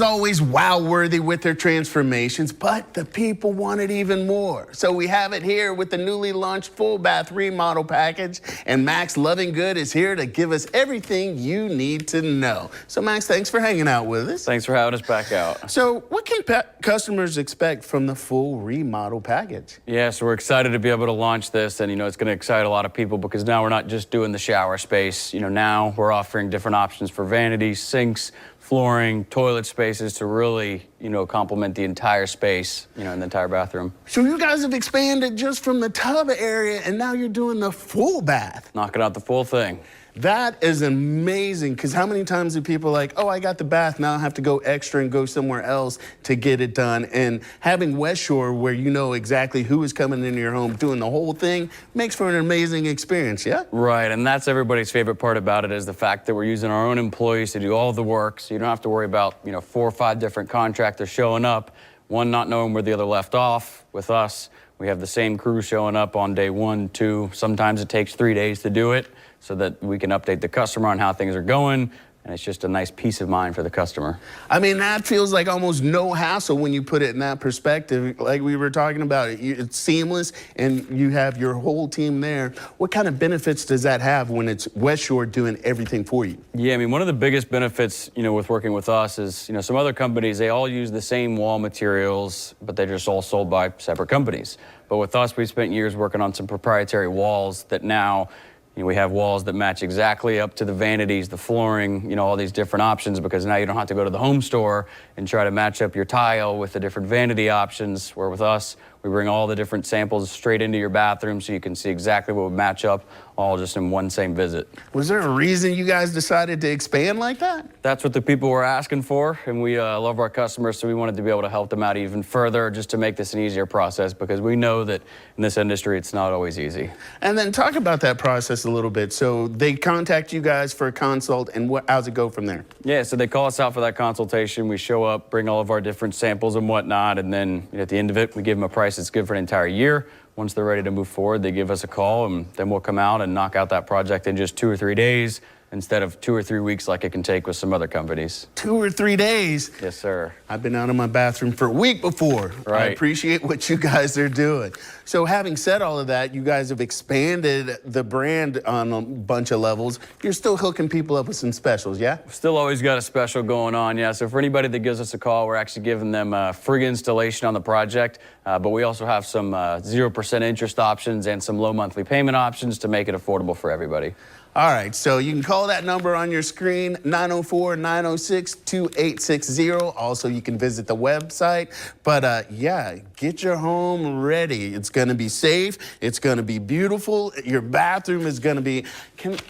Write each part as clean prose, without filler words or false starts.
Always wow-worthy with their transformations, but the people wanted even more. So we have it here with the newly launched full bath remodel package, and Max Loving Good is here to give us everything you need to know. So Max, thanks for hanging out with us. Thanks for having us back out. So what can customers expect from the full remodel package? Yeah, so we're excited to be able to launch this, and it's going to excite a lot of people because now we're not just doing the shower space. Now we're offering different options for vanities, sinks, flooring, toilet spaces to really, complement the entire space, in the entire bathroom. So you guys have expanded just from the tub area, and now you're doing the full bath. Knocking out the full thing. That is amazing, because how many times do people like, oh, I got the bath, now I have to go extra and go somewhere else to get it done? And having West Shore, where you know exactly who is coming into your home doing the whole thing, makes for an amazing experience, yeah? Right, and that's everybody's favorite part about it is the fact that we're using our own employees to do all the work, so you don't have to worry about, 4 or 5 different contractors showing up, one not knowing where the other left off. With us, we have the same crew showing up on day 1, 2. Sometimes it takes 3 days to do it, so that we can update the customer on how things are going, and it's just a nice peace of mind for the customer. I mean, that feels like almost no hassle when you put it in that perspective. Like we were talking about, it's seamless, and you have your whole team there. What kind of benefits does that have when it's West Shore doing everything for you? Yeah, I mean, one of the biggest benefits, with working with us is, some other companies, they all use the same wall materials, but they're just all sold by separate companies. But with us, we spent years working on some proprietary walls that now, we have walls that match exactly up to the vanities, the flooring, all these different options, because now you don't have to go to the home store and try to match up your tile with the different vanity options, where with us, we bring all the different samples straight into your bathroom so you can see exactly what would match up, all just in one same visit. Was there a reason you guys decided to expand like that? That's what the people were asking for, and we love our customers, so we wanted to be able to help them out even further just to make this an easier process, because we know that in this industry, it's not always easy. And then talk about that process a little bit. So they contact you guys for a consult, and how's it go from there? Yeah, so they call us out for that consultation. We show up, bring all of our different samples and whatnot, and then at the end of it, we give them a price that's good for an entire year. Once they're ready to move forward, they give us a call, and then we'll come out and knock out that project in just 2 or 3 days instead of 2 or 3 weeks like it can take with some other companies. 2 or 3 days? Yes, sir. I've been out of my bathroom for a week before. Right. I appreciate what you guys are doing. So having said all of that, you guys have expanded the brand on a bunch of levels. You're still hooking people up with some specials, yeah? Still always got a special going on, yeah. So for anybody that gives us a call, we're actually giving them a free installation on the project. But we also have some 0% interest options and some low monthly payment options to make it affordable for everybody. All right, so you can call that number on your screen, 904-906-2860. Also, you can visit the website. But yeah, get your home ready. It's gonna be safe, it's gonna be beautiful. Your bathroom is gonna be,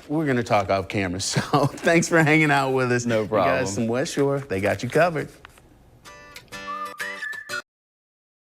we're gonna talk off camera. So thanks for hanging out with us. No problem. You guys from West Shore, they got you covered.